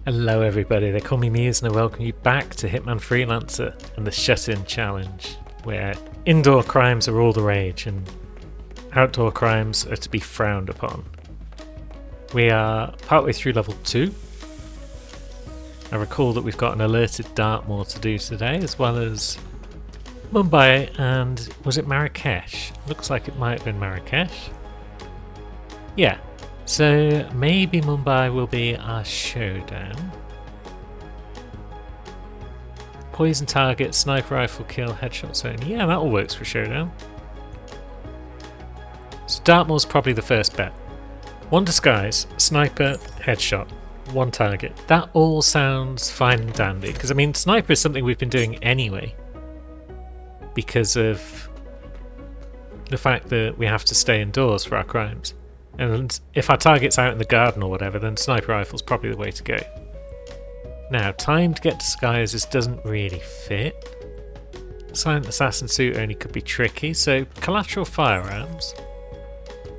Hello everybody, they call me Muse and I welcome you back to Hitman Freelancer and the Shut-In Challenge, where indoor crimes are all the rage and outdoor crimes are to be frowned upon. We are partway through level 2. I recall that we've got an alerted Dartmoor to do today, as well as Mumbai and was it Marrakesh? Looks like it might have been Marrakesh. Yeah. So maybe Mumbai will be our showdown. Poison target, sniper rifle kill, headshots only. Yeah, that all works for showdown. So Dartmoor's probably the first bet. One disguise, sniper, headshot, one target. That all sounds fine and dandy. Because I mean, sniper is something we've been doing anyway. Because of the fact that we have to stay indoors for our crimes. And if our target's out in the garden or whatever, then sniper rifle's probably the way to go. Now, time to get disguises doesn't really fit. Silent assassin suit only could be tricky, so collateral firearms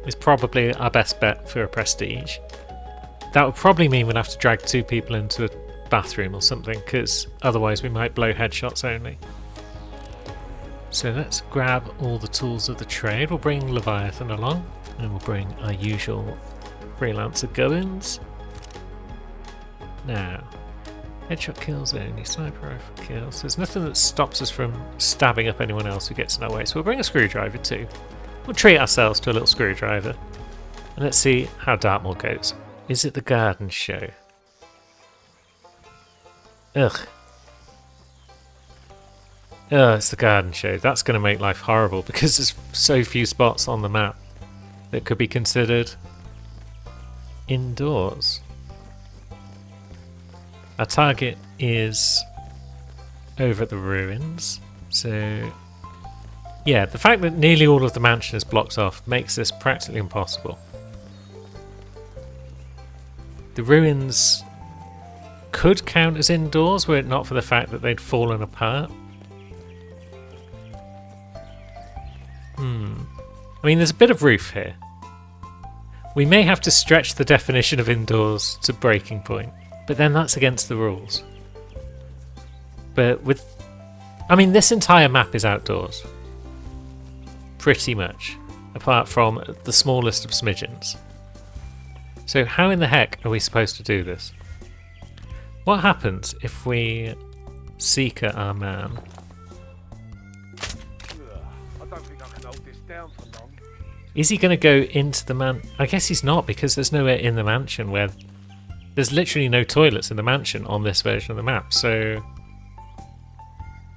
is probably our best bet for a prestige. That would probably mean we'll have to drag 2 people into a bathroom or something, because otherwise we might blow headshots only. So let's grab all the tools of the trade. We'll bring Leviathan along. And we'll bring our usual freelancer gubbins. Now, headshot kills only, sniper rifle kills. There's nothing that stops us from stabbing up anyone else who gets in our way. So we'll bring a screwdriver too. We'll treat ourselves to a little screwdriver. And let's see how Dartmoor goes. Is it the garden show? Ugh. It's the garden show. That's going to make life horrible because there's so few spots on the map that could be considered indoors. Our target is over at the ruins, so yeah, the fact that nearly all of the mansion is blocked off makes this practically impossible. The ruins could count as indoors were it not for the fact that they'd fallen apart. I mean, there's a bit of roof here. We may have to stretch the definition of indoors to breaking point, but then that's against the rules. But I mean, this entire map is outdoors. Pretty much. Apart from the smallest of smidgens. So how in the heck are we supposed to do this? What happens if we seeker our man? I don't think I can hold this down for long. Is he going to go into the man? I guess he's not, because there's nowhere in the mansion where... There's literally no toilets in the mansion on this version of the map, so...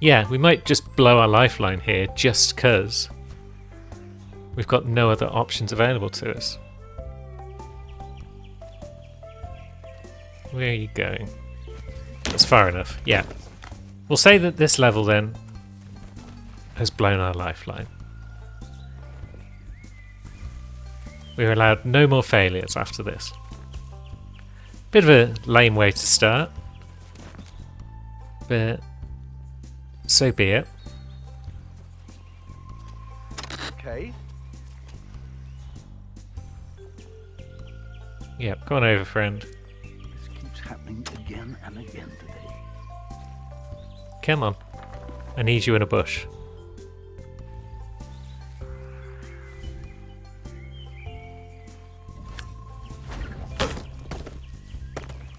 Yeah, we might just blow our lifeline here just because we've got no other options available to us. Where are you going? That's far enough, yeah. We'll say that this level then has blown our lifeline. We're allowed no more failures after this. Bit of a lame way to start, but so be it. Okay. Yep, go on over, friend. This keeps happening again and again today. Come on. I need you in a bush.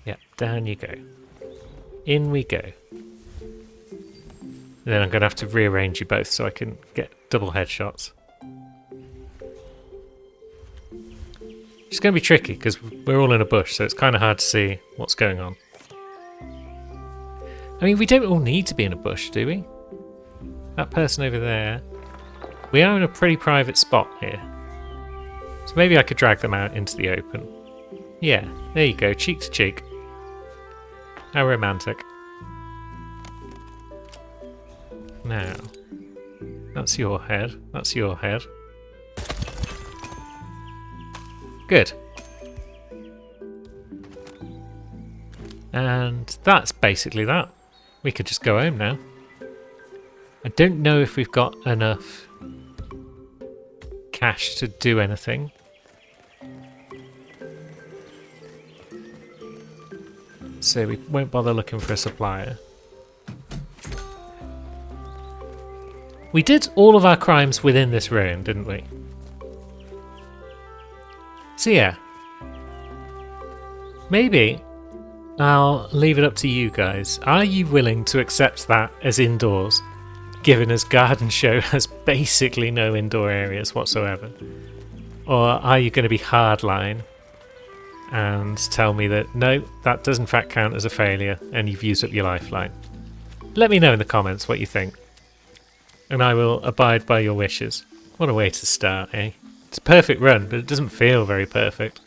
Yep, down you go. In we go. Then I'm going to have to rearrange you both so I can get double headshots. It's going to be tricky because we're all in a bush, so it's kind of hard to see what's going on. I mean, we don't all need to be in a bush, do we? That person over there. We are in a pretty private spot here. So maybe I could drag them out into the open. Yeah, there you go, cheek to cheek. How romantic. Now, that's your head. That's your head. Good. And that's basically that. We could just go home now. I don't know if we've got enough cash to do anything. So we won't bother looking for a supplier. We did all of our crimes within this ruin, didn't we? So yeah. Maybe I'll leave it up to you guys. Are you willing to accept that as indoors, given as Garden Show has basically no indoor areas whatsoever? Or are you going to be hardline and tell me that no, that does in fact count as a failure and you've used up your lifeline? Let me know in the comments what you think, and I will abide by your wishes. What a way to start, eh? It's a perfect run, but it doesn't feel very perfect.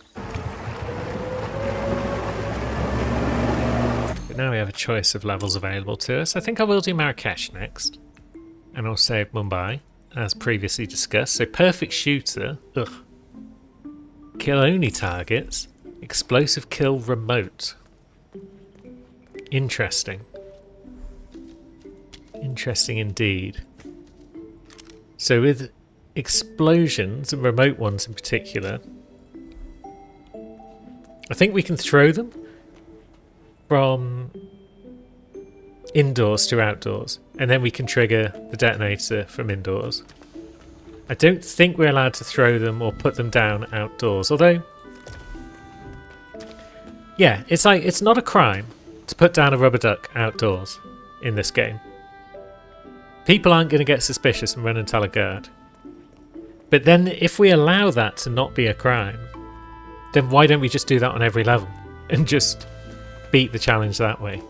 But now we have a choice of levels available to us. I think I will do Marrakesh next, and I'll save Mumbai, as previously discussed. So perfect shooter, ugh. Kill only targets. Explosive kill remote. Interesting. Interesting indeed. So with explosions, and remote ones in particular, I think we can throw them from indoors to outdoors, and then we can trigger the detonator from indoors. I don't think we're allowed to throw them or put them down outdoors, although yeah, it's like it's not a crime to put down a rubber duck outdoors in this game. People aren't going to get suspicious and run and tell a guard. But then if we allow that to not be a crime, then why don't we just do that on every level and just beat the challenge that way?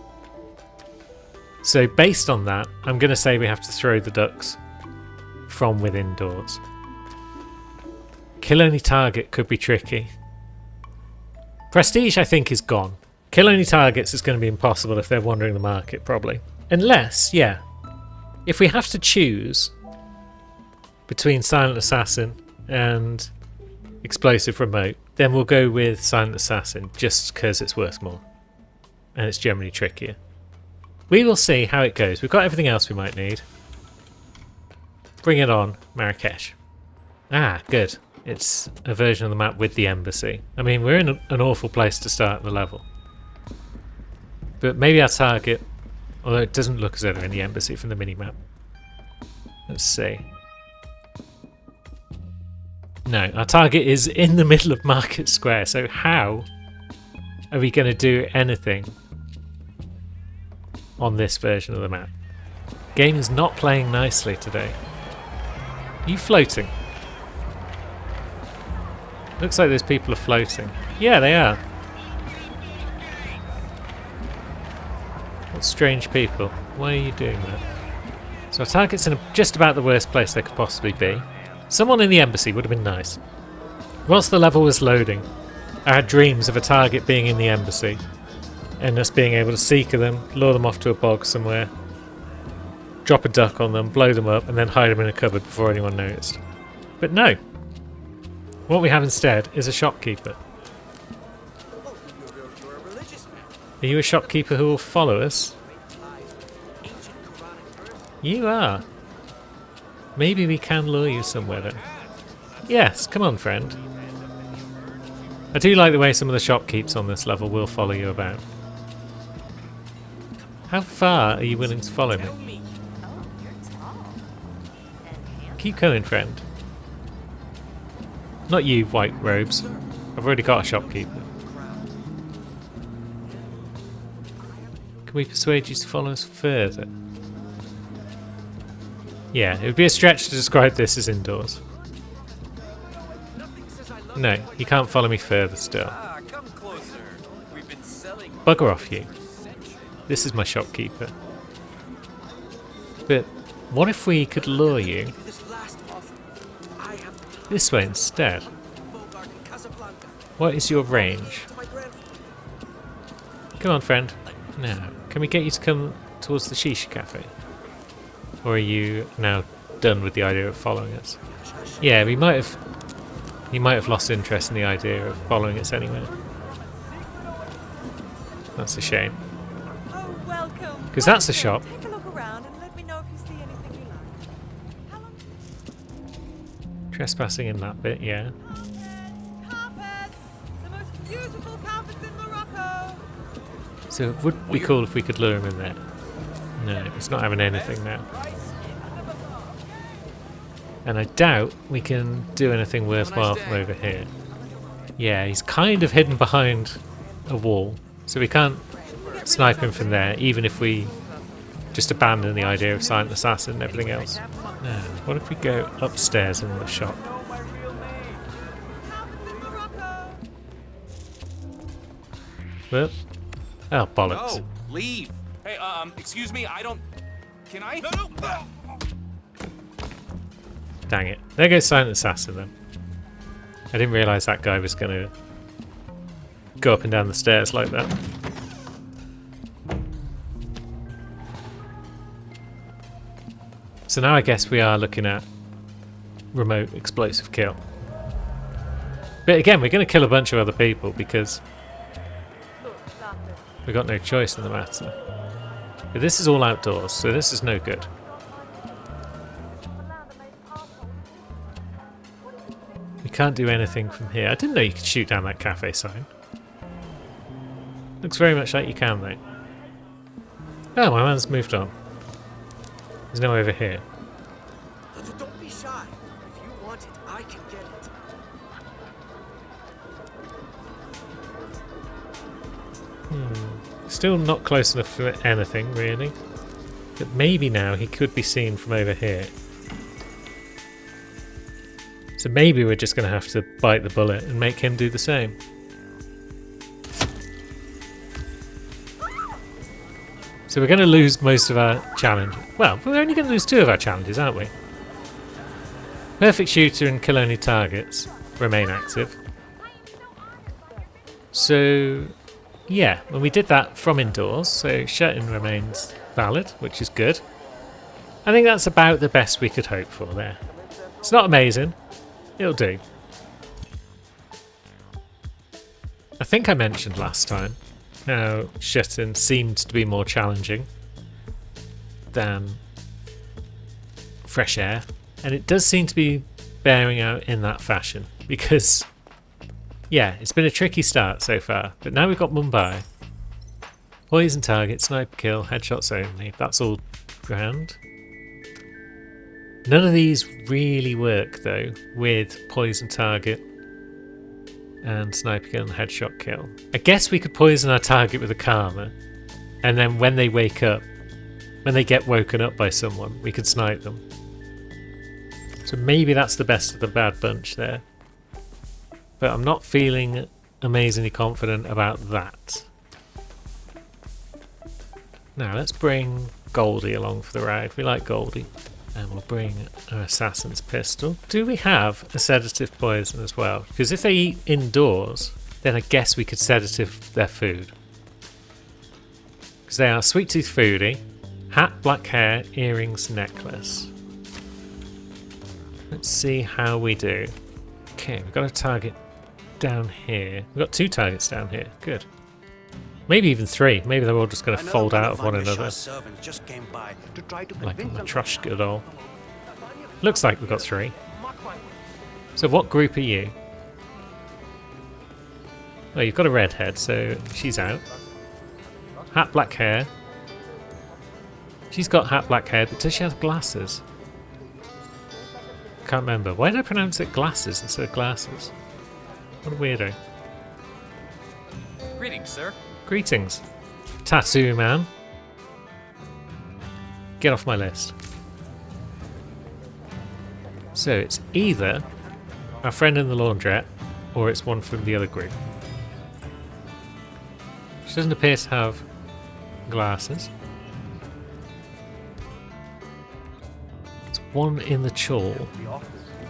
So based on that, I'm going to say we have to throw the ducks from within doors. Kill only target could be tricky. Prestige, I think, is gone. Kill only targets is going to be impossible if they're wandering the market, probably. Unless, yeah, if we have to choose between Silent Assassin and Explosive Remote, then we'll go with Silent Assassin just because it's worth more. And it's generally trickier. We will see how it goes. We've got everything else we might need. Bring it on, Marrakesh. Ah, good. It's a version of the map with the embassy. I mean, we're in an awful place to start the level. But maybe our target, although it doesn't look as though they're in the embassy from the mini-map. Let's see. No, our target is in the middle of Market Square, so how are we going to do anything on this version of the map? Game is not playing nicely today. Are you floating? Looks like those people are floating. Yeah, they are. What strange people. Why are you doing that? So our target's in just about the worst place they could possibly be. Someone in the embassy would have been nice. Whilst the level was loading, I had dreams of a target being in the embassy and us being able to seeker them, lure them off to a bog somewhere, drop a duck on them, blow them up, and then hide them in a cupboard before anyone noticed. But no. What we have instead is a shopkeeper. Are you a shopkeeper who will follow us? You are. Maybe we can lure you somewhere then. Yes, come on, friend. I do like the way some of the shopkeepers on this level will follow you about. How far are you willing to follow me? Keep going, friend. Not you, white robes. I've already got a shopkeeper. Can we persuade you to follow us further? Yeah, it would be a stretch to describe this as indoors. No, you can't follow me further still. Bugger off, you. This is my shopkeeper. But what if we could lure you this way instead? What is your range? Come on, friend. Now, can we get you to come towards the Shisha Cafe? Or are you now done with the idea of following us? Yeah, he might have lost interest in the idea of following us anyway. That's a shame. Because that's a shop. Take a look around and let me know if you see anything you like. How long? Trespassing in that bit, yeah. Carpets! The most beautiful carpets in Morocco! So it would be cool if we could lure him in there. No, he's not having anything now. And I doubt we can do anything worthwhile from over here. Yeah, he's kind of hidden behind a wall, so we can't snipe him from there, even if we just abandon the idea of silent assassin and everything else. Now, what if we go upstairs in the shop? Well, oh bollocks. No, leave. Hey, excuse me, I don't... Can I? No. Dang it. There goes silent assassin then. I didn't realise that guy was going to go up and down the stairs like that. So now I guess we are looking at remote explosive kill. But again, we're going to kill a bunch of other people because we've got no choice in the matter. But this is all outdoors, so this is no good. We can't do anything from here. I didn't know you could shoot down that cafe sign. Looks very much like you can though. Oh, my man's moved on. There's no over here. Don't be shy. If you want it, I can get it. Still not close enough for anything, really. But maybe now he could be seen from over here. So maybe we're just going to have to bite the bullet and make him do the same. So we're going to lose most of our challenge. Well, we're only going to lose 2 of our challenges, aren't we? Perfect shooter and kill only targets remain active. So, yeah, when we did that from indoors, so shut-in remains valid, which is good. I think that's about the best we could hope for there. It's not amazing. It'll do. I think I mentioned last time how shut-in seemed to be more challenging than fresh air, and it does seem to be bearing out in that fashion because, yeah, it's been a tricky start so far, but now we've got Mumbai. Poison target, sniper kill, headshots only, that's all grand. None of these really work though with poison target and sniper kill and headshot kill. I guess we could poison our target with a karma, and then when they wake up, when they get woken up by someone, we could snipe them. So maybe that's the best of the bad bunch there. But I'm not feeling amazingly confident about that. Now let's bring Goldie along for the ride. We like Goldie. And we'll bring our assassin's pistol. Do we have a sedative poison as well? Because if they eat indoors, then I guess we could sedative their food. Because they are sweet tooth foodie, hat, black hair, earrings, necklace. Let's see how we do. Okay, we've got a target down here. We've got 2 targets down here. Good. Maybe even 3. Maybe they're all just going to fold out of one another. Like a Matryoshka doll. Looks like we've got 3. So what group are you? Oh, you've got a redhead, so she's out. Hat, black hair. She's got hat, black hair, but does she have glasses? Can't remember. Why did I pronounce it glasses instead of glasses? What a weirdo. Greetings, sir. Greetings, tattoo man. Get off my list. So it's either our friend in the laundrette or it's one from the other group. She doesn't appear to have glasses. It's one in the chawl.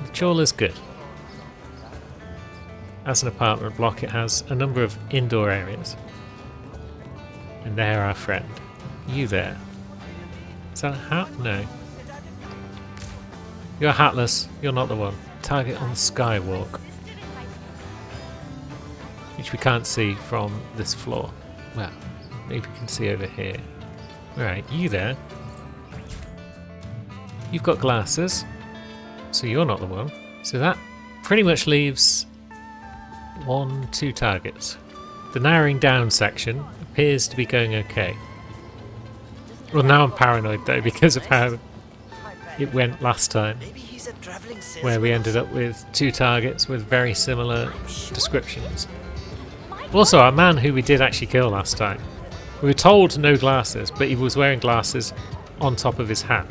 The chawl is good. As an apartment block, it has a number of indoor areas. And they're our friend. You there. Is that a hat? No. You're hatless. You're not the one. Target on the skywalk. Which we can't see from this floor. Well, maybe we can see over here. Right, you there. You've got glasses. So you're not the one. So that pretty much leaves 1, 2 targets. The narrowing down section appears to be going okay. Well, now I'm paranoid though because of how it went last time, Maybe he's a traveling salesman. where we ended up with 2 targets with very similar descriptions. Also, our man who we did actually kill last time, we were told no glasses, but he was wearing glasses on top of his hat,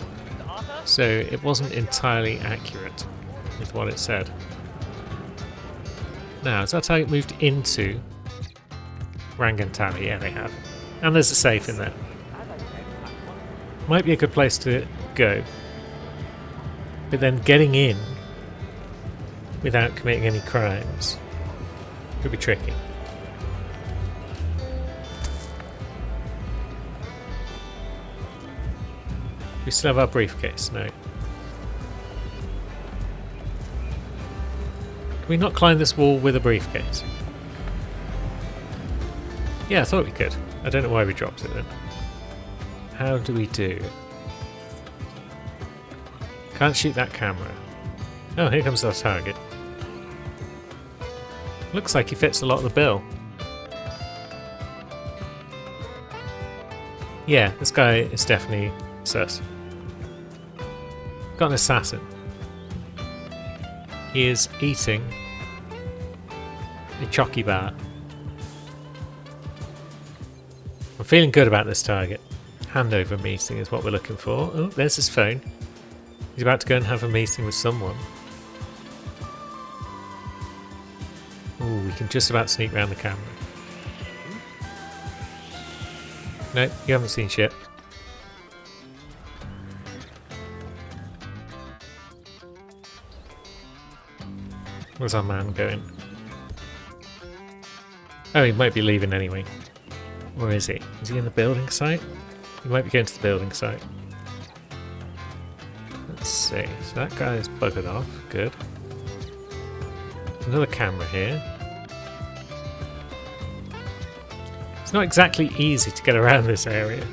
so it wasn't entirely accurate with what it said. Now, has our target moved into Rangantali? Yeah, they have. And there's a safe in there. Might be a good place to go. But then getting in without committing any crimes could be tricky. We still have our briefcase? No. Can we not climb this wall with a briefcase? Yeah, I thought we could. I don't know why we dropped it then. How do we do? Can't shoot that camera. Oh, here comes our target. Looks like he fits a lot of the bill. Yeah, this guy is definitely sus. Got an assassin. He is eating a chocky bar. I'm feeling good about this target. Handover meeting is what we're looking for. Oh, there's his phone. He's about to go and have a meeting with someone. Ooh, we can just about sneak around the camera. No, you haven't seen shit. Where's our man going? Oh, he might be leaving anyway. Where is he? Is he in the building site? He might be going to the building site. Let's see. So that guy's buggered off. Good. Another camera here. It's not exactly easy to get around this area.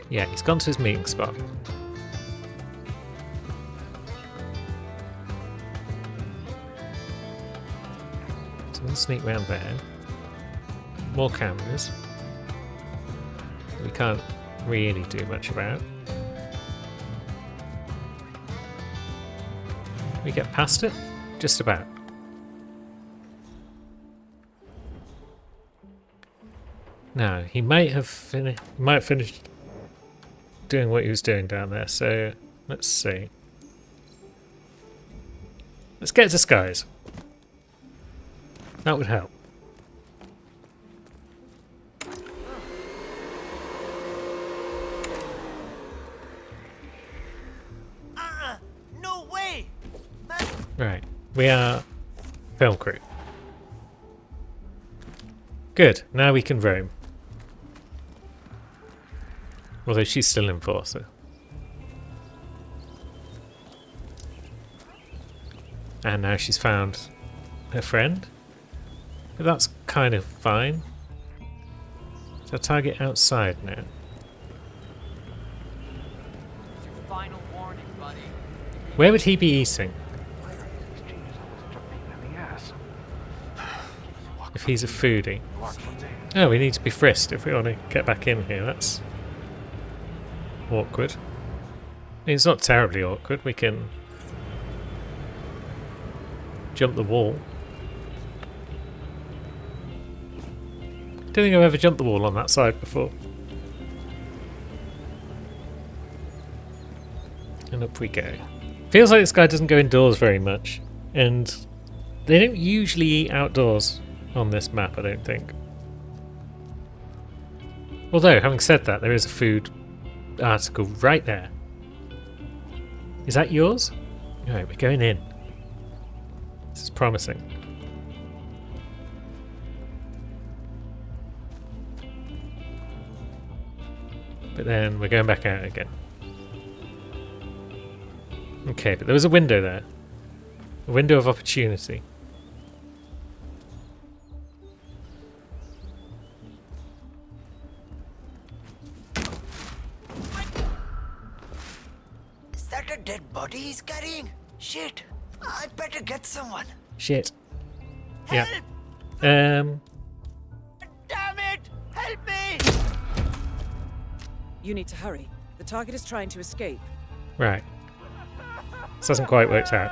Yeah, he's gone to his meeting spot. So we'll sneak round there. More cameras. We can't really do much about. We get past it? Just about. Now, he might have finished doing what he was doing down there, so let's see. Let's get disguise. That would help. No way! Man, Right, we are film crew. Good, now we can roam. Although she's still enforcer. And now she's found her friend. But that's kind of fine. So target outside now. Final warning, buddy. Where would he be eating? If he's a foodie. Oh, we need to be frisked if we want to get back in here. That's awkward. It's not terribly awkward. We can jump the wall. Don't think I've ever jumped the wall on that side before. And up we go. Feels like this guy doesn't go indoors very much, and they don't usually eat outdoors on this map, I don't think. Although, having said that, there is a food article right there. Is that yours? Alright, we're going in. This is promising. But then we're going back out again. Okay, but there was a window there. A window of opportunity. is that a dead body he's carrying? Shit. I'd better get someone. Shit. Yeah. Damn it! Help me! You need to hurry. The target is trying to escape. Right. This hasn't quite worked out.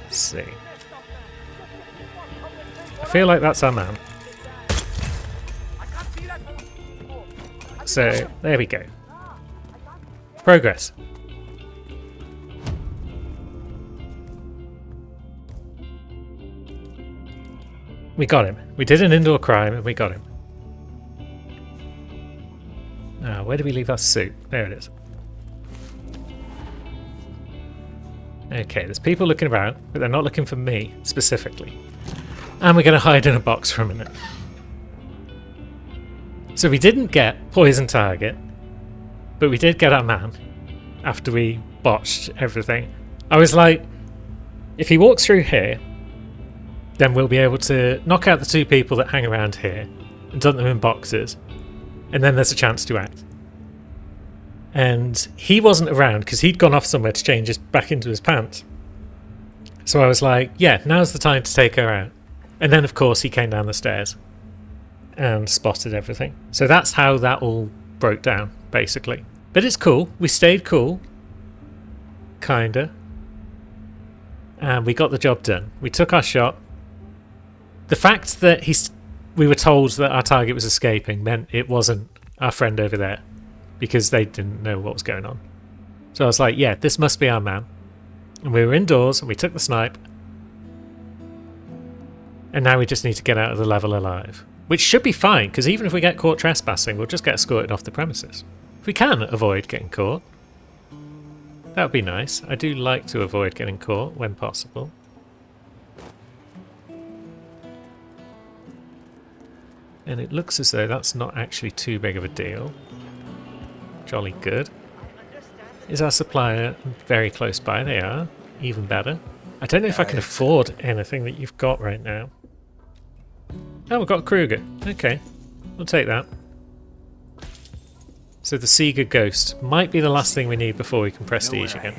Let's see. I feel like that's our man. So, there we go. Progress. We got him. We did an indoor crime and we got him. Now, where did we leave our suit? There it is. Okay, there's people looking about, but they're not looking for me, specifically. And we're going to hide in a box for a minute. So we didn't get poison target, but we did get our man after we botched everything. I was like, if he walks through here, then we'll be able to knock out the two people that hang around here and dump them in boxes, and then there's a chance to act. And he wasn't around because he'd gone off somewhere to change back into his pants. So I was like, yeah, now's the time to take her out. And then, of course, he came down the stairs and spotted everything. So that's how that all broke down, basically. But it's cool. We stayed cool. Kinda. And we got the job done. We took our shot. The fact that we were told that our target was escaping meant it wasn't our friend over there, because they didn't know what was going on. So I was like, yeah, this must be our man. And we were indoors and we took the snipe. And now we just need to get out of the level alive. Which should be fine, because even if we get caught trespassing, we'll just get escorted off the premises. If we can avoid getting caught, that would be nice. I do like to avoid getting caught when possible. And it looks as though that's not actually too big of a deal. Jolly good. Is our supplier very close by? They are. Even better. I don't know if I can afford anything that you've got right now. Oh, we've got a Kruger. Okay. We'll take that. So the Sieger Ghost might be the last thing we need before we can prestige again.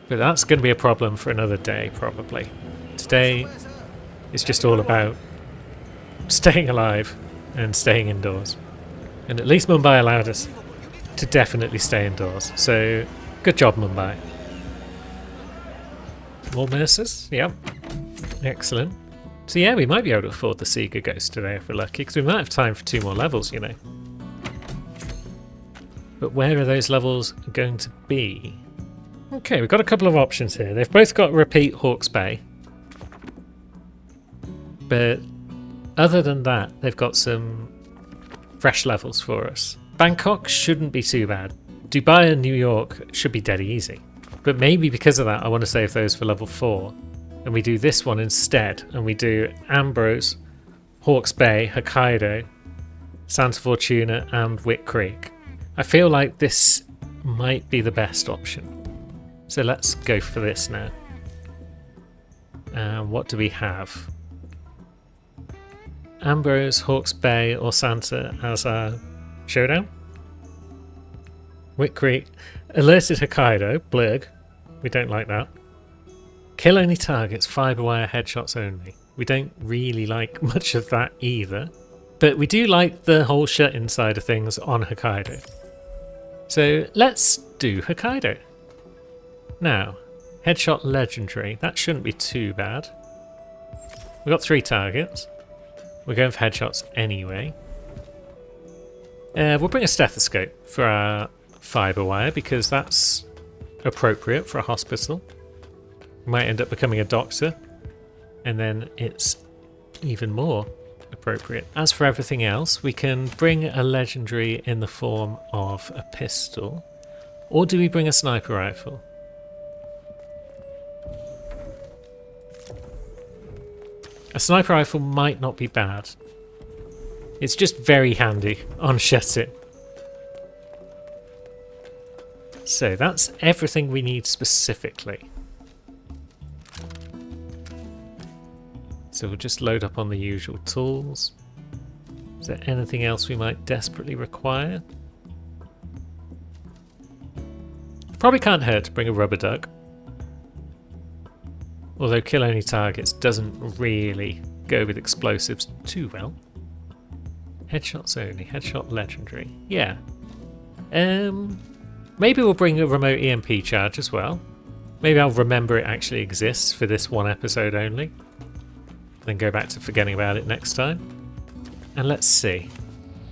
But that's going to be a problem for another day, probably. Today is just all about staying alive and staying indoors. And at least Mumbai allowed us to definitely stay indoors. So, good job, Mumbai. More Mercers? Yep. Excellent. So yeah, we might be able to afford the Sieger Ghost today if we're lucky, because we might have time for 2 more levels, you know. But where are those levels going to be? Okay, we've got a couple of options here. They've both got repeat Hawke's Bay. But other than that, they've got some fresh levels for us. Bangkok shouldn't be too bad. Dubai and New York should be dead easy. But maybe because of that, I want to save those for level 4. And we do this one instead. And we do Ambrose, Hawke's Bay, Hokkaido, Santa Fortuna, and Wick Creek. I feel like this might be the best option. So let's go for this now. What do we have? Ambrose, Hawke's Bay, or Santa as our showdown? Wick Creek. Alerted Hokkaido. Blurg. We don't like that. Kill only targets, fibre wire headshots only. We don't really like much of that either. But we do like the whole shut-in side of things on Hokkaido. So let's do Hokkaido. Now, headshot legendary. That shouldn't be too bad. We've got 3 targets. We're going for headshots anyway. We'll bring a stethoscope for our fibre wire because that's appropriate for a hospital. We might end up becoming a doctor, and then it's even more appropriate. As for everything else, we can bring a legendary in the form of a pistol, or do we bring a sniper rifle? A sniper rifle might not be bad. It's just very handy on Shettin. So that's everything we need specifically. So we'll just load up on the usual tools. Is there anything else we might desperately require? Probably can't hurt to bring a rubber duck. Although kill only targets doesn't really go with explosives too well. Headshots only, headshot legendary. Yeah. Maybe we'll bring a remote EMP charge as well. Maybe I'll remember it actually exists for this one episode only. Then go back to forgetting about it next time. And let's see.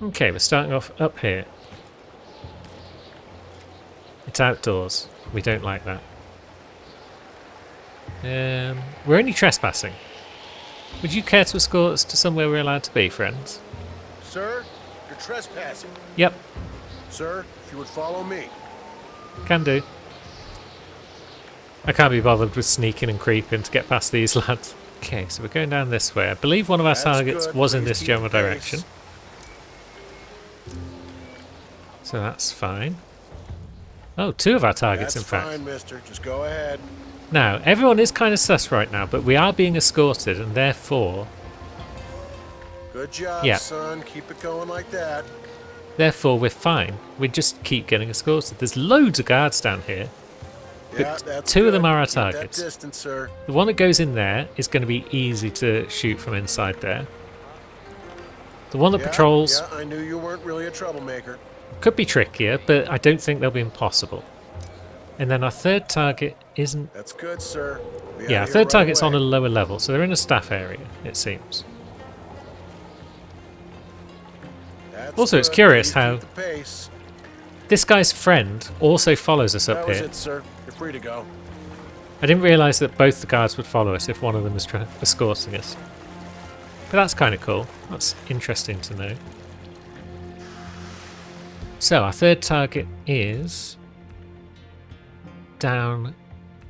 Okay, we're starting off up here. It's outdoors. We don't like that. We're only trespassing. Would you care to escort us to somewhere we're allowed to be, friends? Sir, you're trespassing. Yep, Sir, if you would follow me. can do. I can't be bothered with sneaking and creeping to get past these lads. Okay, so we're going down this way. I believe one of our That's targets good. was in Please this keep general the pace. direction. So that's fine. Oh, two of our targets, That's in fact. fine, mister. Just go ahead. Now, everyone is kind of sus right now, but we are being escorted, and therefore, Good job, Yeah. son. Keep it going like that. we're fine. We just keep getting escorted. There's loads of guards down here. Yeah, But that's two of them good. are our Keep that targets. distance, sir. The one that goes in there is going to be easy to shoot from inside there. The one that Yeah, patrols Yeah, I knew you weren't really a troublemaker. could be trickier, but I don't think they'll be impossible. And then our third target isn't... That's good, sir. Be Yeah, out our here third right target's on a away. lower level, so they're in a staff area, it seems. That's Also, it's good. curious Please how- keep the pace. This guy's friend also follows us That up was here. it, sir. You're free to go. I didn't realise that both the guards would follow us if one of them was escorting us. But that's kind of cool. That's interesting to know. So, our third target is down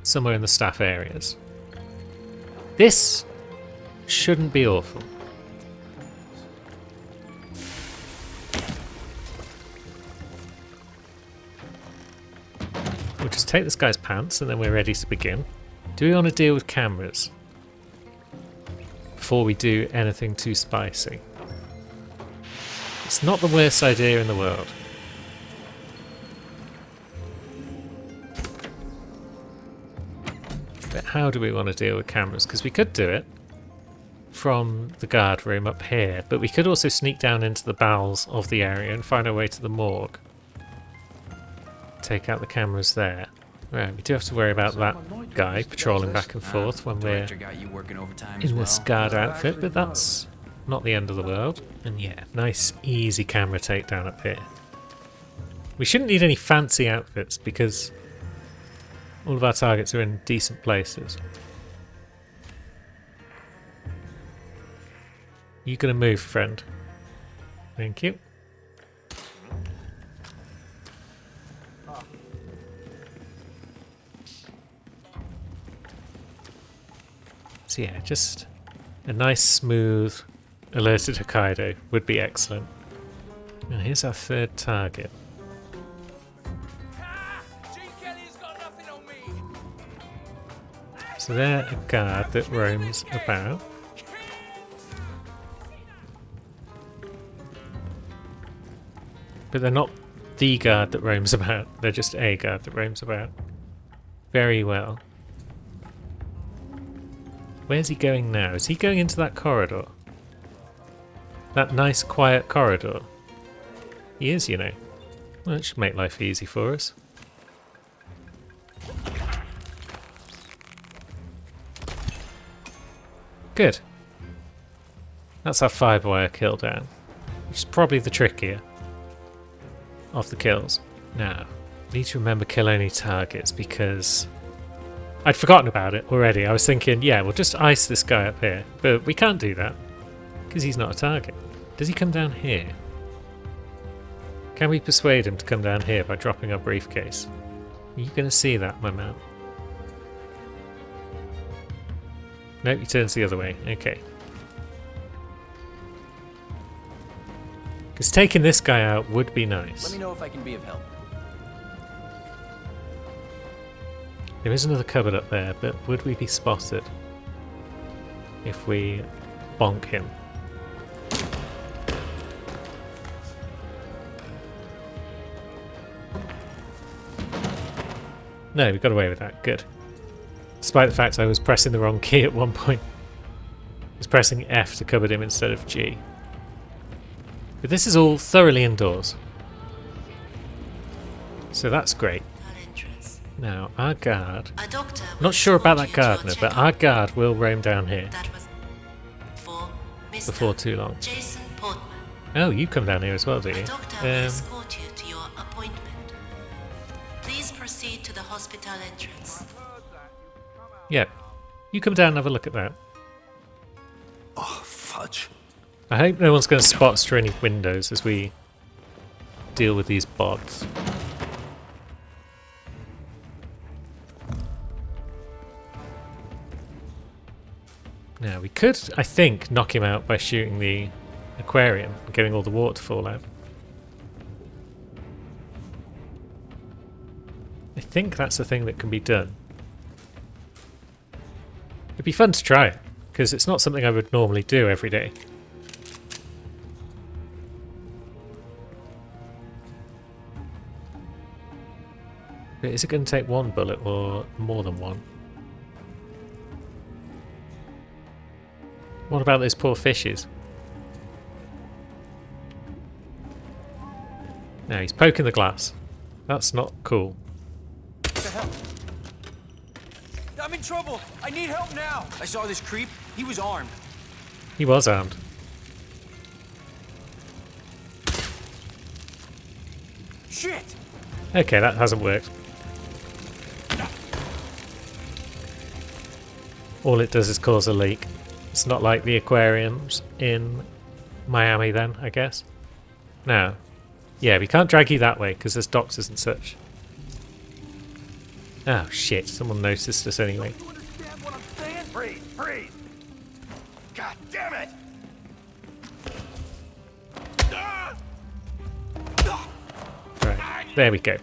somewhere in the staff areas. This shouldn't be awful. We'll just take this guy's pants and then we're ready to begin. Do we want to deal with cameras before we do anything too spicy? It's not the worst idea in the world. But how do we want to deal with cameras? Because we could do it from the guard room up here, but we could also sneak down into the bowels of the area and find our way to the morgue. Take out the cameras there. Right, we do have to worry about that guy patrolling back and forth when we're Director got you working overtime as in this well. guard outfit, but that's not the end of the world. And yeah, nice easy camera takedown up here. We shouldn't need any fancy outfits because all of our targets are in decent places. You gonna move, friend? Thank you. So yeah, just a nice smooth alerted Hokkaido would be excellent. Now here's our third target. Gene Kelly's got nothing on me. So they're a guard that roams about. But they're not the guard that roams about, they're just a guard that roams about. Very well. Where's he going now? Is he going into that corridor? That nice quiet corridor? He is, you know. Well, that should make life easy for us. Good. That's our firewire kill down, which is probably the trickier of the kills. Now, need to remember kill only targets because I'd forgotten about it already. I was thinking, yeah, we'll just ice this guy up here, but we can't do that because he's not a target. Does he come down here? Can we persuade him to come down here by dropping our briefcase? Are you going to see that, my man? Nope, he turns the other way. Okay. Because taking this guy out would be nice. Let me know if I can be of help. There is another cupboard up there, but would we be spotted? if we bonk him. No, we got away with that. Good. Despite the fact I was pressing the wrong key at one point. I was pressing F to cover him instead of G. But this is all thoroughly indoors. So that's great. Now, our guard... Not sure about that gardener, but our guard will roam down here before too long. Jason Portman. Oh, you come down here as well, do you? A doctor will escort you to your appointment. Please proceed to the hospital entrance. Yeah. You come down and have a look at that. Oh, fudge. I hope no one's going to spot us through any windows as we deal with these bots. Now, we could, I think, knock him out by shooting the aquarium and getting all the water to fall out. I think that's a thing that can be done. It'd be fun to try it, because it's not something I would normally do every day. But is it going to take one bullet or more than one? What about those poor fishes? No, he's poking the glass. That's not cool. What the hell? I'm in trouble. I need help now. I saw this creep. He was armed. He was armed. Shit. Okay, that hasn't worked. All it does is cause a leak. It's not like the aquariums in Miami then, I guess. Now, yeah, we can't drag you that way because there's doctors and such. Oh shit, someone noticed us anyway. You understand what I'm saying? Breathe, breathe. God damn it! Right, there we go.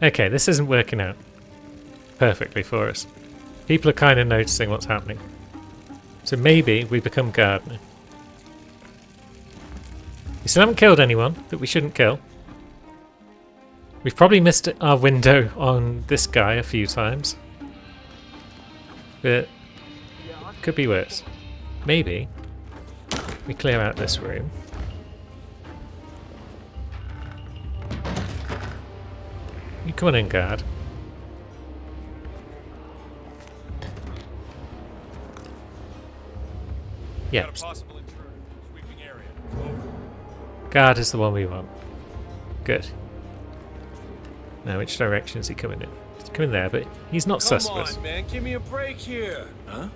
Okay, this isn't working out perfectly for us. People are kind of noticing what's happening. So maybe we become gardener. We still haven't killed anyone that we shouldn't kill. We've probably missed our window on this guy a few times. But could be worse. Maybe we clear out this room. You come on in, guard. Yeah. Got a possible intruder. Sweeping area. Guard is the one we want. Good. Now, which direction is he coming in? He's coming there, but he's not suspicious. Come on, man. Give me a break here. Huh?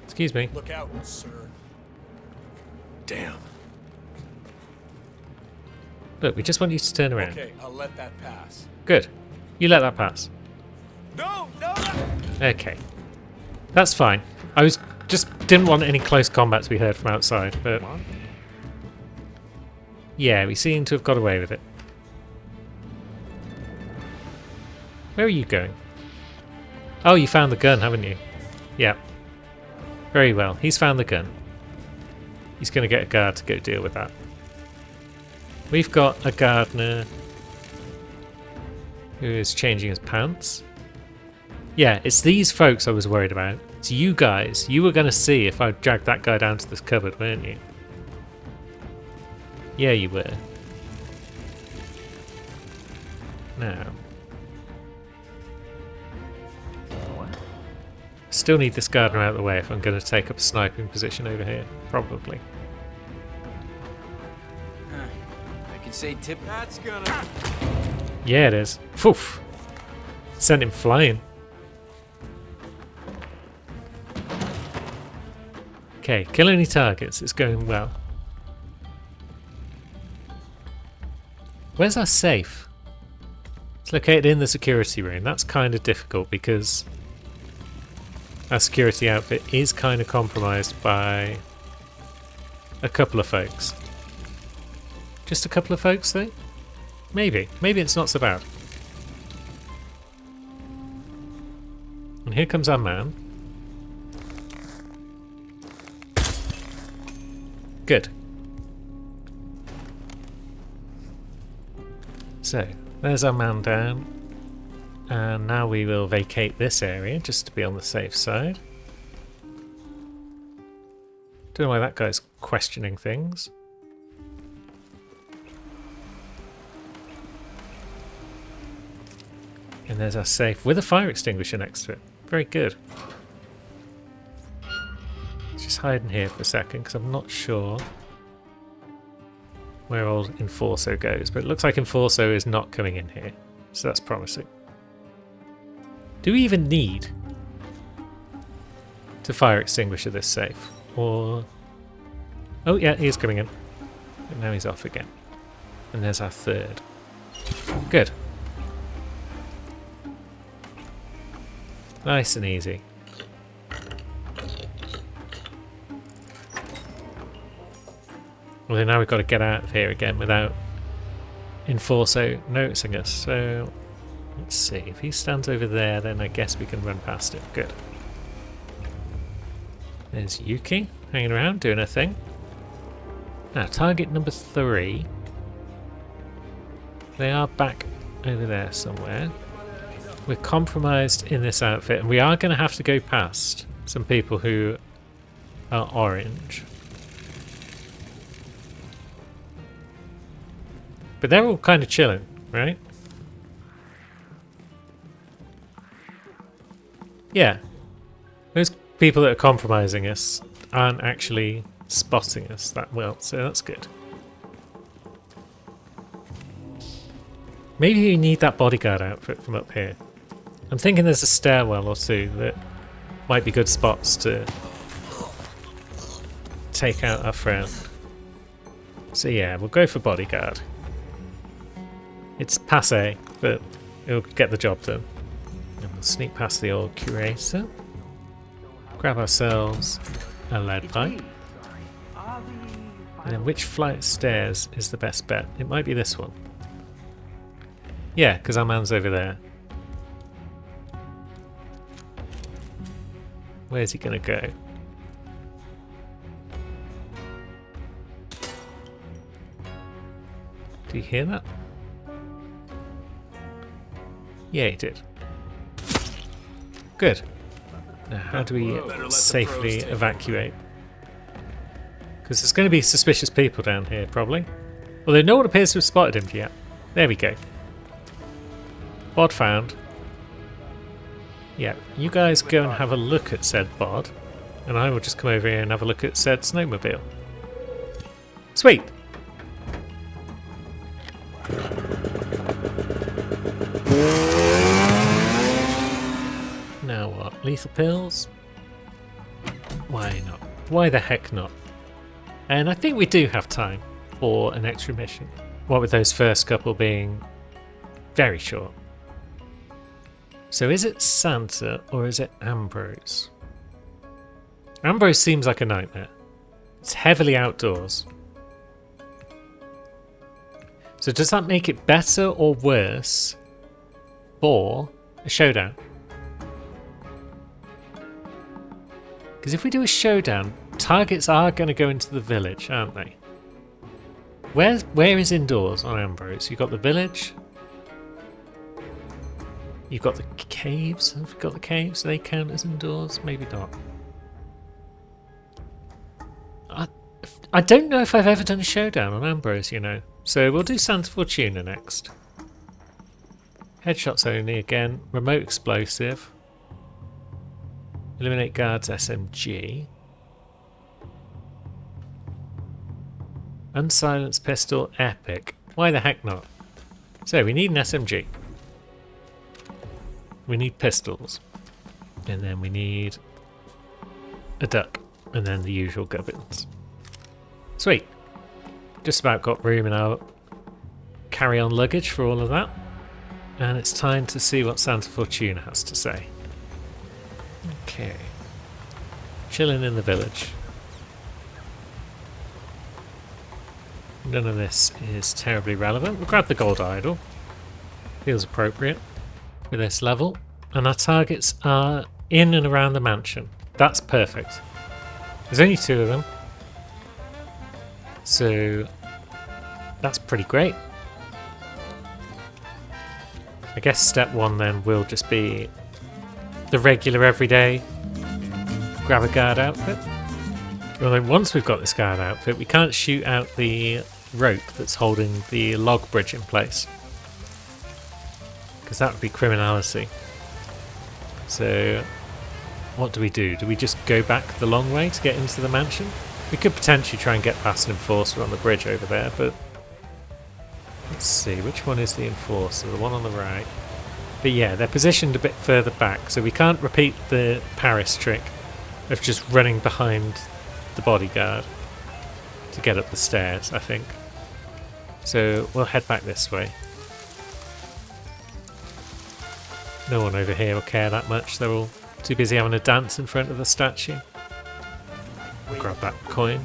Excuse me. Look out, sir. Damn. Look, we just want you to turn around. Okay, I'll let that pass. Good. You let that pass. No, no, no. Okay. That's fine. I was just didn't want any close combat to be heard from outside, but yeah, we seem to have got away with it. Where are you going? Oh, you found the gun, haven't you? Yeah. Very well. He's found the gun. He's going to get a guard to go deal with that. We've got a gardener who is changing his pants. Yeah, it's these folks I was worried about. It's you guys. You were going to see if I dragged that guy down to this cupboard, weren't you? Yeah, you were. Now. Still need this gardener out of the way if I'm going to take up a sniping position over here. Probably. I can say tip. That's gonna. Yeah, it is. Poof! Sent him flying. Okay, kill any targets. It's going well. Where's our safe? It's located in the security room. That's kind of difficult because our security outfit is kind of compromised by a couple of folks. Just a couple of folks, though? Maybe. Maybe it's not so bad. And here comes our man. Good. So, there's our man down. And now we will vacate this area just to be on the safe side. Don't know why that guy's questioning things. And there's our safe with a fire extinguisher next to it. Very good. Let's just hide in here for a second because I'm not sure where old Enforso goes. But it looks like Enforso is not coming in here. So that's promising. Do we even need to fire extinguisher this safe? Or... oh yeah, he is coming in. But now he's off again. And there's our third. Good. Nice and easy. Well, now we've got to get out of here again without Enforso noticing us. So, let's see. If he stands over there, then I guess we can run past him. Good. There's Yuki hanging around, doing her thing. Now, target number 3. They are back over there somewhere. We're compromised in this outfit, and we are going to have to go past some people who are orange. But they're all kind of chilling, right? Yeah. Those people that are compromising us aren't actually spotting us that well, so that's good. Maybe you need that bodyguard outfit from up here. I'm thinking there's a stairwell or two that might be good spots to take out our friend. So yeah, we'll go for bodyguard. It's passé, but it'll get the job done. And we'll sneak past the old curator. Grab ourselves a lead pipe. And then which flight of stairs is the best bet? It might be this one. Yeah, because our man's over there. Where's he gonna go? Do you hear that? Yeah, he did. Good. Now, how do we safely evacuate? Because there's going to be suspicious people down here, probably. Although no one appears to have spotted him yet. There we go. Bod found. Yeah, you guys go and have a look at said bod, and I will just come over here and have a look at said snowmobile. Sweet! Now what? Lethal pills? Why not? Why the heck not? And I think we do have time for an extra mission. What with those first couple being very short. So is it Santa or is it Ambrose? Ambrose seems like a nightmare. It's heavily outdoors. So does that make it better or worse for a showdown? Because if we do a showdown, targets are going to go into the village, aren't they? Where is indoors on Ambrose? You've got the village. You've got the caves. Have we got the caves? Do they count as indoors? Maybe not. I don't know if I've ever done a showdown on Ambrose, you know. So we'll do Santa Fortuna next. Headshots only again. Remote explosive. Eliminate guards SMG. Unsilenced pistol epic. Why the heck not? So we need an SMG. We need pistols. And then we need a duck. And then the usual gubbins. Sweet. Just about got room in our carry-on luggage for all of that. And it's time to see what Santa Fortuna has to say. Okay. Chilling in the village. None of this is terribly relevant. We'll grab the gold idol. Feels appropriate for this level. And our targets are in and around the mansion. That's perfect. There's only 2 of them. So that's pretty great. I guess step 1 then will just be the regular everyday grab a guard outfit. Although once we've got this guard outfit, we can't shoot out the rope that's holding the log bridge in place, because that would be criminality. So what do? Do we just go back the long way to get into the mansion? We could potentially try and get past an enforcer on the bridge over there, but let's see, which one is the enforcer? The one on the right. But yeah, they're positioned a bit further back, so we can't repeat the Paris trick of just running behind the bodyguard to get up the stairs, I think. So we'll head back this way. No one over here will care that much, they're all too busy having a dance in front of the statue. Grab that coin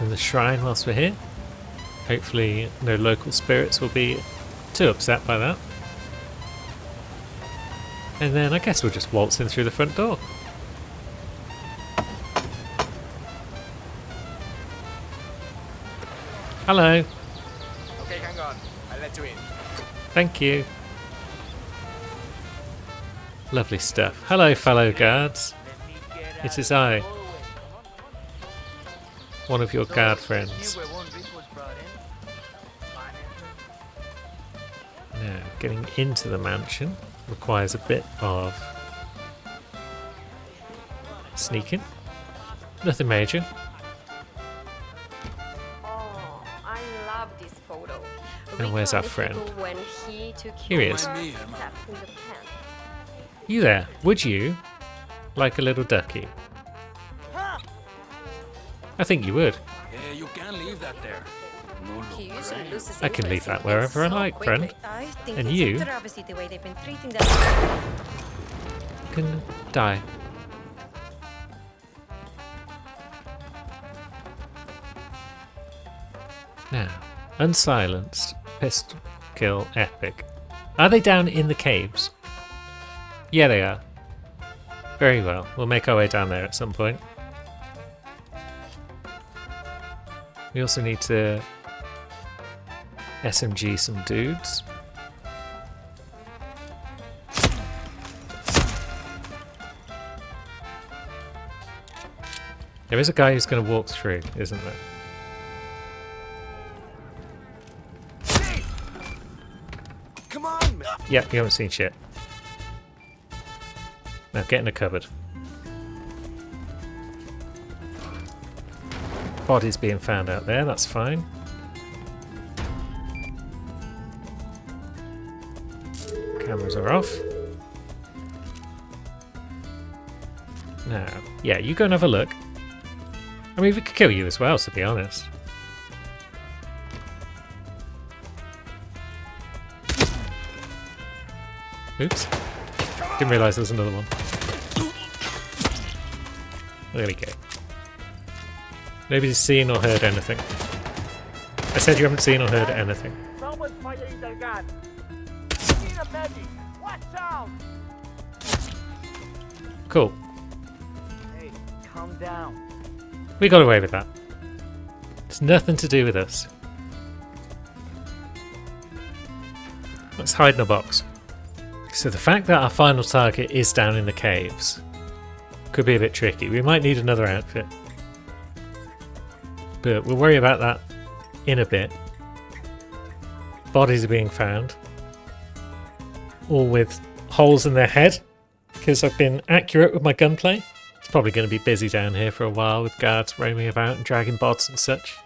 in the shrine whilst we're here. Hopefully no local spirits will be too upset by that. And then I guess we'll just waltz in through the front door. Hello. Okay, hang on. I'll let you in. Thank you. Lovely stuff. Hello, fellow guards. It is I, one of your guard friends. Now, getting into the mansion requires a bit of sneaking. Nothing major. Oh, I love this photo. And where's our friend? When he took Here he is. your first step in the pen. You there? Would you like a little ducky? I think you would. Yeah, you can't leave that there. He usually loses I can leave interest in that wherever I things so like, quickly. friend. I think And it's you? a travesty the way they've been treating that. Can die. Now, unsilenced, pistol kill, epic. Are they down in the caves? Yeah, they are. Very well. We'll make our way down there at some point. We also need to SMG some dudes. There is a guy who's going to walk through, isn't there? Come on, man. Yeah, you haven't seen shit. Now get in a cupboard. Bodies being found out there, that's fine. Cameras are off. Now, yeah, you go and have a look. I mean, we could kill you as well, to be honest. Oops. Didn't realise there was another one. There we go. Nobody's seen or heard anything. I said you haven't seen or heard anything. Someone's firing their gun. Need a medic. Watch out! Cool. Hey, calm down. We got away with that. It's nothing to do with us. Let's hide in a box. So the fact that our final target is down in the caves could be a bit tricky. We might need another outfit. But we'll worry about that in a bit. Bodies are being found. All with holes in their head. Because I've been accurate with my gunplay. It's probably going to be busy down here for a while with guards roaming about and dragging bots and such.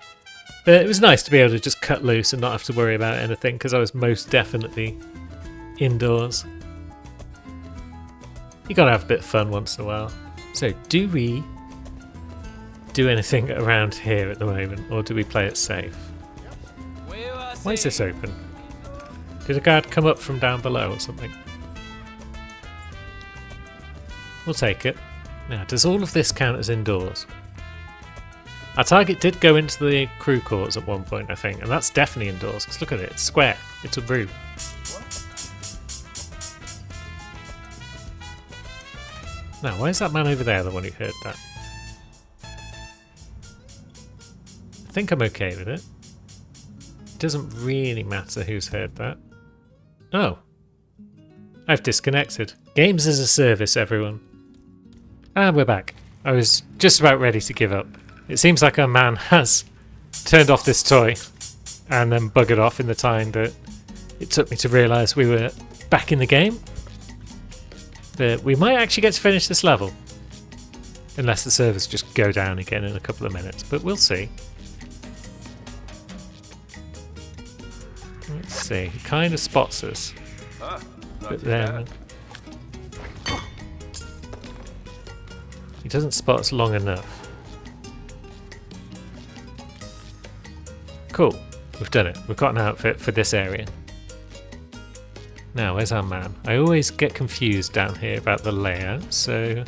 But it was nice to be able to just cut loose and not have to worry about anything because I was most definitely indoors. You gotta have a bit of fun once in a while. So, do we do anything around here at the moment, or do we play it safe? Why is this open? Did a guard come up from down below or something? We'll take it. Now, does all of this count as indoors? Our target did go into the crew quarters at one point, I think, and that's definitely indoors, because look at it, it's square. It's a room. Now, why is that man over there the one who heard that? I think I'm okay with it. It doesn't really matter who's heard that. Oh. I've disconnected. Games as a service, everyone. And we're back. I was just about ready to give up. It seems like our man has turned off this toy and then buggered off in the time that it took me to realise we were back in the game. But we might actually get to finish this level. Unless the servers just go down again in a couple of minutes. But we'll see. Let's see. He kind of spots us. But then he doesn't spot us long enough. Cool. We've done it. We've got an outfit for this area. Now, where's our man? I always get confused down here about the layout, so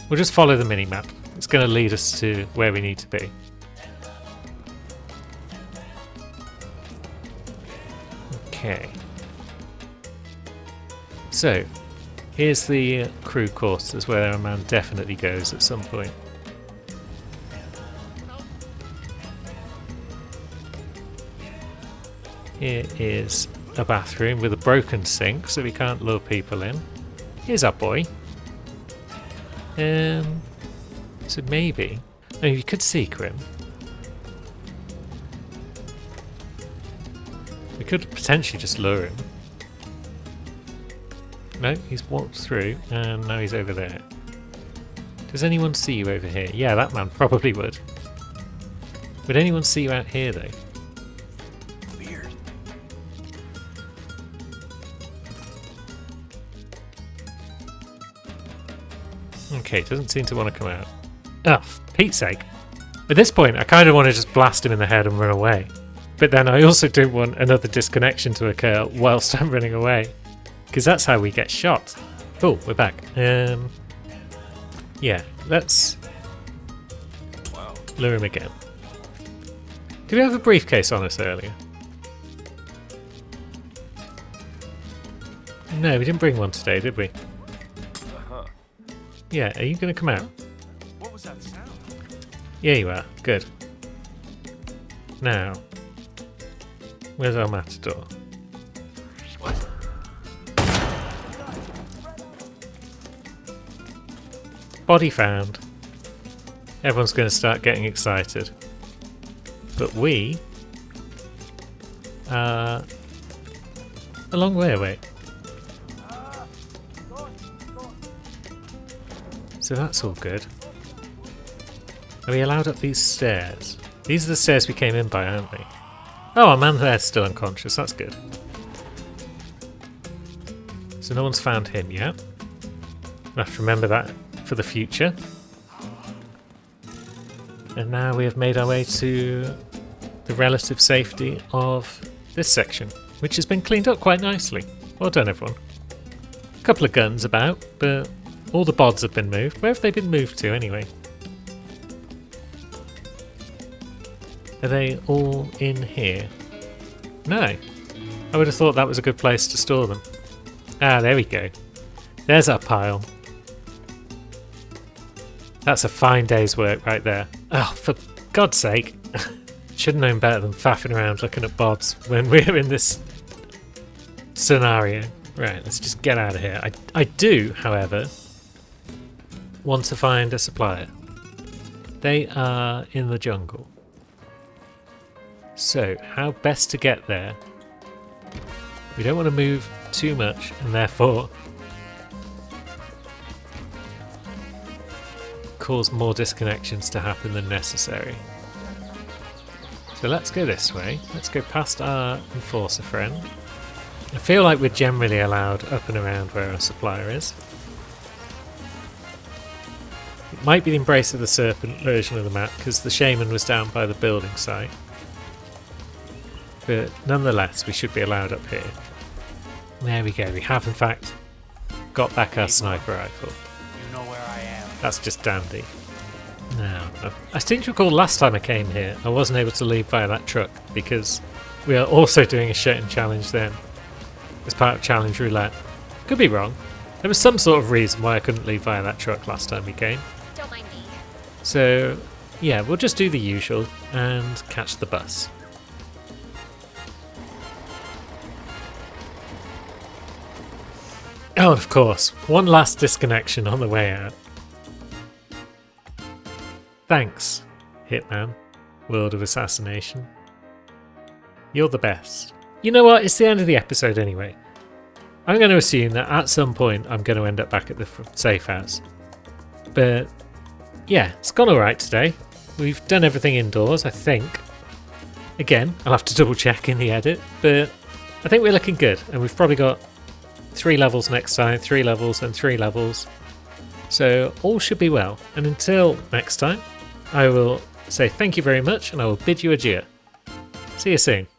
we'll just follow the mini-map. It's going to lead us to where we need to be. Okay. So, here's the crew quarters where our man definitely goes at some point. Here is a bathroom with a broken sink, so we can't lure people in. Here's our boy. So maybe... Oh, you could secret him. We could potentially just lure him. No, he's walked through, and now he's over there. Does anyone see you over here? Yeah, that man probably would. Would anyone see you out here, though? Weird. Okay, doesn't seem to want to come out. Oh, for Pete's sake. At this point, I kind of want to just blast him in the head and run away. But then I also don't want another disconnection to occur whilst I'm running away. Because that's how we get shot. Oh, we're back. Yeah, let's lure him again. Did we have a briefcase on us earlier? No, we didn't bring one today, did we? Yeah, are you going to come out? What was that sound? Yeah, you are. Good. Now, where's our matador? Body found. Everyone's going to start getting excited. But we are a long way away. So that's all good. Are we allowed up these stairs? These are the stairs we came in by, aren't we? Oh, our man there's still unconscious. That's good. So no one's found him yet. We'll have to remember that for the future. And now we have made our way to the relative safety of this section, which has been cleaned up quite nicely. Well done, everyone. A couple of guns about, but all the bods have been moved. Where have they been moved to, anyway? Are they all in here? No. I would have thought that was a good place to store them. Ah, there we go. There's our pile. That's a fine day's work right there. Oh, for God's sake. Should have known better than faffing around looking at bods when we're in this scenario. Right, let's just get out of here. I do, however, want to find a supplier. They are in the jungle. So, how best to get there? We don't want to move too much, and therefore cause more disconnections to happen than necessary. So let's go this way. Let's go past our enforcer friend. I feel like we're generally allowed up and around where our supplier is. It might be the Embrace of the Serpent version of the map because the shaman was down by the building site. But nonetheless, we should be allowed up here. There we go. We have in fact got back our sniper rifle. You know where I am. That's just dandy. Now, I seem to recall last time I came here, I wasn't able to leave via that truck because we are also doing a shooting challenge then as part of Challenge Roulette. Could be wrong. There was some sort of reason why I couldn't leave via that truck last time we came. Don't mind me. So, yeah, we'll just do the usual and catch the bus. Oh, and of course, one last disconnection on the way out. Thanks, Hitman, World of Assassination. You're the best. You know what? It's the end of the episode anyway. I'm going to assume that at some point I'm going to end up back at the safe house. But yeah, it's gone alright today. We've done everything indoors, I think. Again, I'll have to double check in the edit, but I think we're looking good. And we've probably got 3 levels next time, 3 levels and 3 levels. So all should be well. And until next time, I will say thank you very much and I will bid you adieu. See you soon.